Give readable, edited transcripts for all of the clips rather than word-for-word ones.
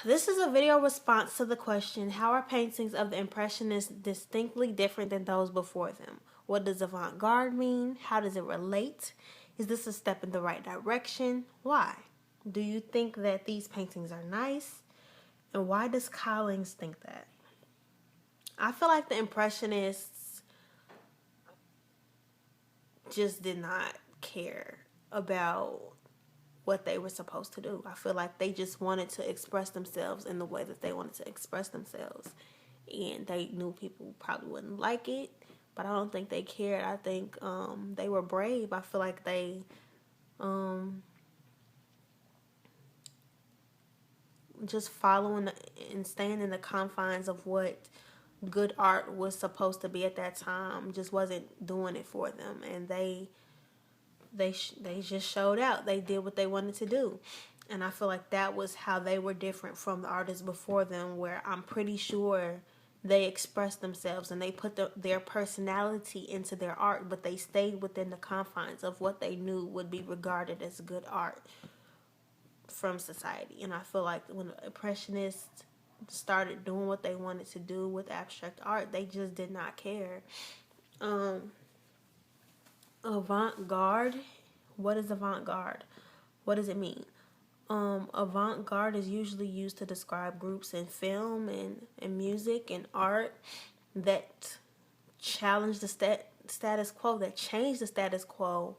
This is a video response to the question, how are paintings of the Impressionists distinctly different than those before them? What does avant-garde mean? How does it relate? Is this a step in the right direction? Why? Do you think that these paintings are nice? And why does Collins think that? I feel like the Impressionists just did not care about what they were supposed to do. I feel like they just wanted to express themselves in the way that they wanted to express themselves. And they knew people probably wouldn't like it, but I don't think they cared. I think they were brave. I feel like they just following and staying in the confines of what good art was supposed to be at that time just wasn't doing it for them, and they just showed out. They did what they wanted to do. And I feel like that was how they were different from the artists before them, where I'm pretty sure they expressed themselves and they put their personality into their art, but they stayed within the confines of what they knew would be regarded as good art from society. And I feel like when the Impressionists started doing what they wanted to do with abstract art, they just did not care. Avant-garde. What is avant-garde? What does it mean? Avant-garde is usually used to describe groups in film and music and art that challenge the status quo, that change the status quo,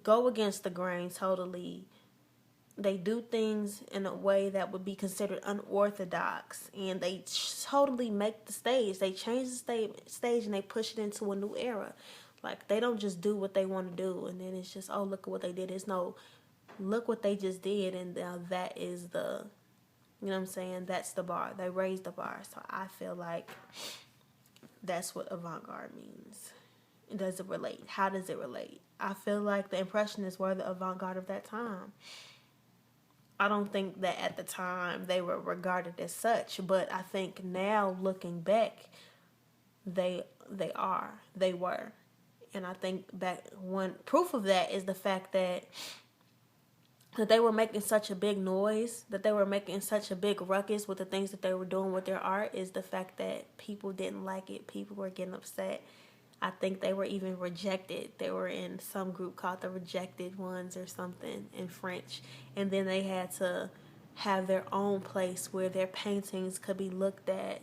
go against the grain totally. They do things in a way that would be considered unorthodox, and they totally make the stage. They change the stage and they push it into a new era. Like, they don't just do what they want to do and then it's just, oh, look at what they did. It's no, look what they just did, and now that is the, you know what I'm saying, that's the bar. They raised the bar. So I feel like that's what avant-garde means. Does it relate? How does it relate? I feel like the Impressionists were the avant-garde of that time. I don't think that at the time they were regarded as such, but I think now looking back, they were. And I think back, one proof of that is the fact that they were making such a big noise, that they were making such a big ruckus with the things that they were doing with their art, is the fact that people didn't like it. People were getting upset. I think they were even rejected. They were in some group called the Rejected Ones or something in French. And then they had to have their own place where their paintings could be looked at.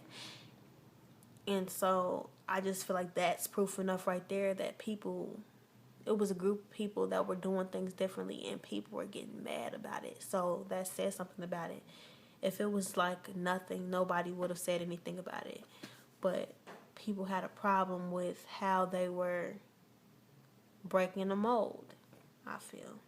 And so I just feel like that's proof enough right there that people, it was a group of people that were doing things differently and people were getting mad about it. So that says something about it. If it was like nothing, nobody would have said anything about it. But people had a problem with how they were breaking the mold, I feel.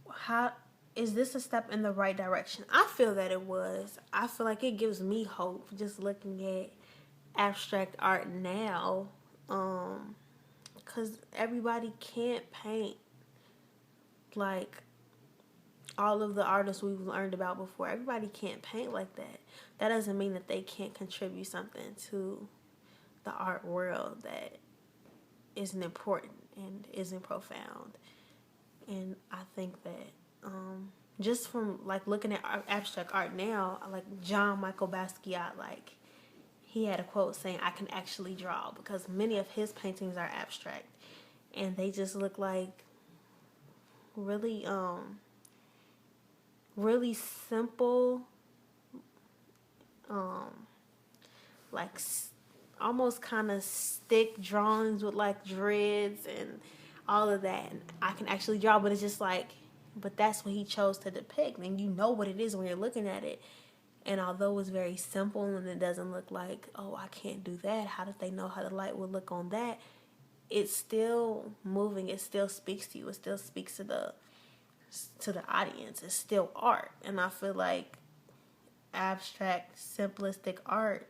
How is this a step in the right direction? I feel that it was. I feel like it gives me hope just looking at abstract art now, because everybody can't paint like all of the artists we've learned about before. Everybody can't paint like that. That doesn't mean that they can't contribute something to the art world that isn't important and isn't profound. And I think that just from like looking at abstract art now, like John Michael Basquiat, like he had a quote saying, "I can actually draw," because many of his paintings are abstract and they just look like really really simple, like almost kind of stick drawings with like dreads and all of that. And I can actually draw, but it's just like, but that's what he chose to depict, and you know what it is when you're looking at it. And although it's very simple and it doesn't look like, oh, I can't do that, how did they know how the light would look on that? It's still moving. It still speaks to you. It still speaks to the audience. It's still art. And I feel like abstract, simplistic art,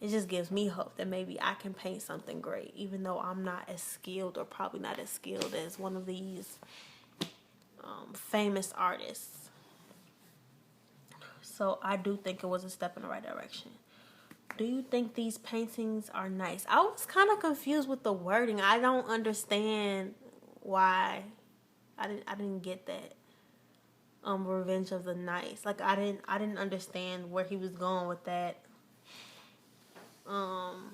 it just gives me hope that maybe I can paint something great, even though I'm not as skilled, or probably not as skilled as one of these famous artists. So I do think it was a step in the right direction. Do you think these paintings are nice? I was kind of confused with the wording. I don't understand why. I didn't get that. Revenge of the Nice. Like I didn't understand where he was going with that. Um,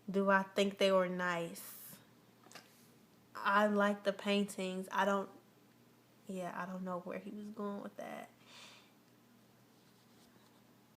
do I think they were nice? I like the paintings. I don't know where he was going with that.